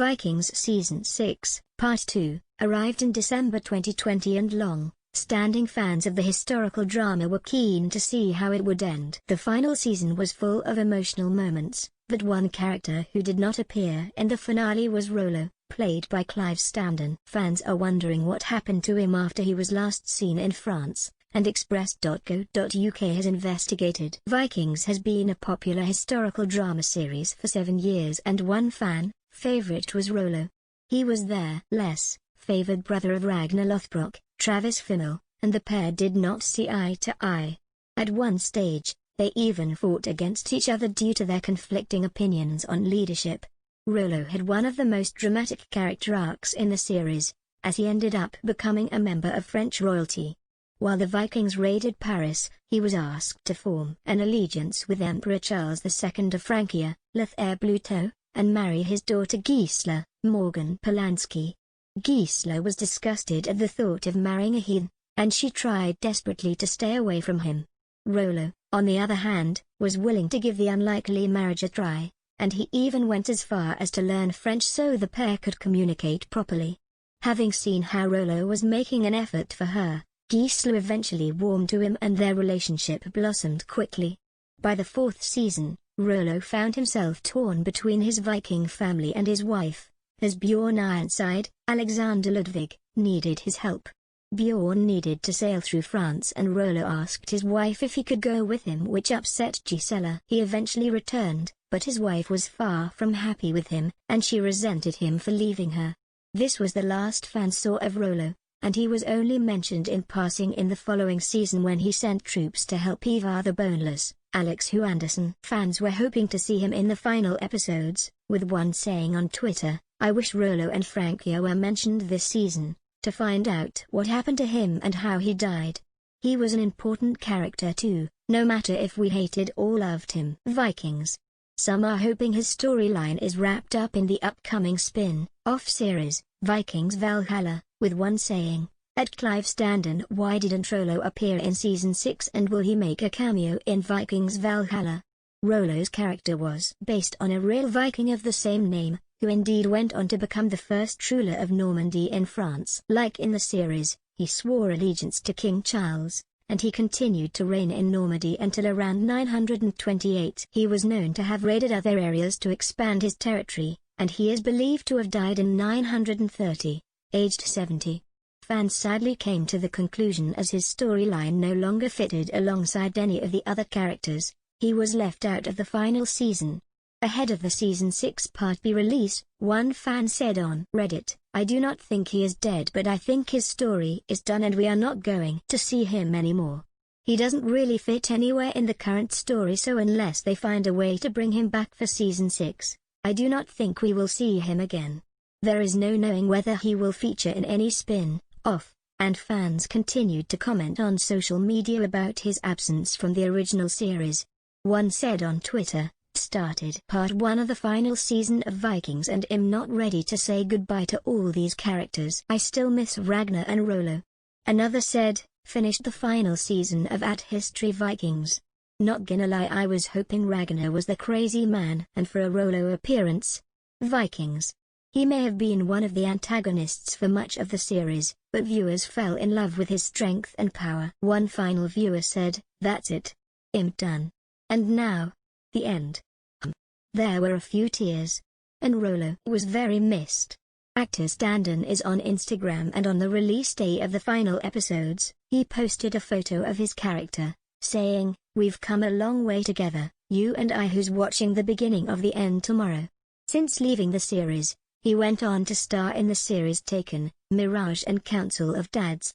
Vikings Season 6, Part 2, arrived in December 2020 and long-standing fans of the historical drama were keen to see how it would end. The final season was full of emotional moments, but one character who did not appear in the finale was Rollo, played by Clive Standen. Fans are wondering what happened to him after he was last seen in France, and Express.co.uk has investigated. Vikings has been a popular historical drama series for 7 years and one fan favorite was Rollo. He was their less favored brother of Ragnar Lothbrok, Travis Fimmel, and the pair did not see eye to eye. At one stage, they even fought against each other due to their conflicting opinions on leadership. Rollo had one of the most dramatic character arcs in the series, as he ended up becoming a member of French royalty. While the Vikings raided Paris, he was asked to form an allegiance with Emperor Charles II of Francia, Lothair Bluto, and marry his daughter Gisela, Morgan Polanski. Gisela was disgusted at the thought of marrying a heathen, and she tried desperately to stay away from him. Rollo, on the other hand, was willing to give the unlikely marriage a try, and he even went as far as to learn French so the pair could communicate properly. Having seen how Rollo was making an effort for her, Gisela eventually warmed to him and their relationship blossomed quickly. By the 4th season, Rollo found himself torn between his Viking family and his wife, as Bjorn Ironside, Alexander Ludwig, needed his help. Bjorn needed to sail through France and Rollo asked his wife if he could go with him, which upset Gisela. He eventually returned, but his wife was far from happy with him, and she resented him for leaving her. This was the last fans saw of Rollo, and he was only mentioned in passing in the following season when he sent troops to help Ivar the Boneless, Alex Hugh Anderson. Fans were hoping to see him in the final episodes, with one saying on Twitter, "I wish Rollo and Francia were mentioned this season, to find out what happened to him and how he died. He was an important character too, no matter if we hated or loved him." Vikings. Some are hoping his storyline is wrapped up in the upcoming spin-off series, Vikings Valhalla, with one saying, "At Clive Standen, why didn't Rollo appear in Season 6 and will he make a cameo in Vikings Valhalla?" Rollo's character was based on a real Viking of the same name, who indeed went on to become the first ruler of Normandy in France. Like in the series, he swore allegiance to King Charles, and he continued to reign in Normandy until around 928. He was known to have raided other areas to expand his territory, and he is believed to have died in 930, aged 70. Fans sadly came to the conclusion as his storyline no longer fitted alongside any of the other characters, he was left out of the final season. Ahead of the Season 6 Part B release, one fan said on Reddit, "I do not think he is dead, but I think his story is done and we are not going to see him anymore. He doesn't really fit anywhere in the current story, so unless they find a way to bring him back for Season 6, I do not think we will see him again. There is no knowing whether he will feature in any spin-off," and fans continued to comment on social media about his absence from the original series. One said on Twitter, "Started Part 1 of the final season of Vikings and am not ready to say goodbye to all these characters. I still miss Ragnar and Rollo." Another said, "Finished the final season of At History Vikings. Not gonna lie, I was hoping Ragnar was the crazy man and for a Rollo appearance." Vikings. He may have been one of the antagonists for much of the series, but viewers fell in love with his strength and power. One final viewer said, "That's it. I'm done. And now, the end." There were a few tears. And Rollo was very missed. Actor Standen is on Instagram, and on the release day of the final episodes, he posted a photo of his character, saying, "We've come a long way together, you and I, who's watching the beginning of the end tomorrow." Since leaving the series, he went on to star in the series Taken, Mirage and Council of Dads.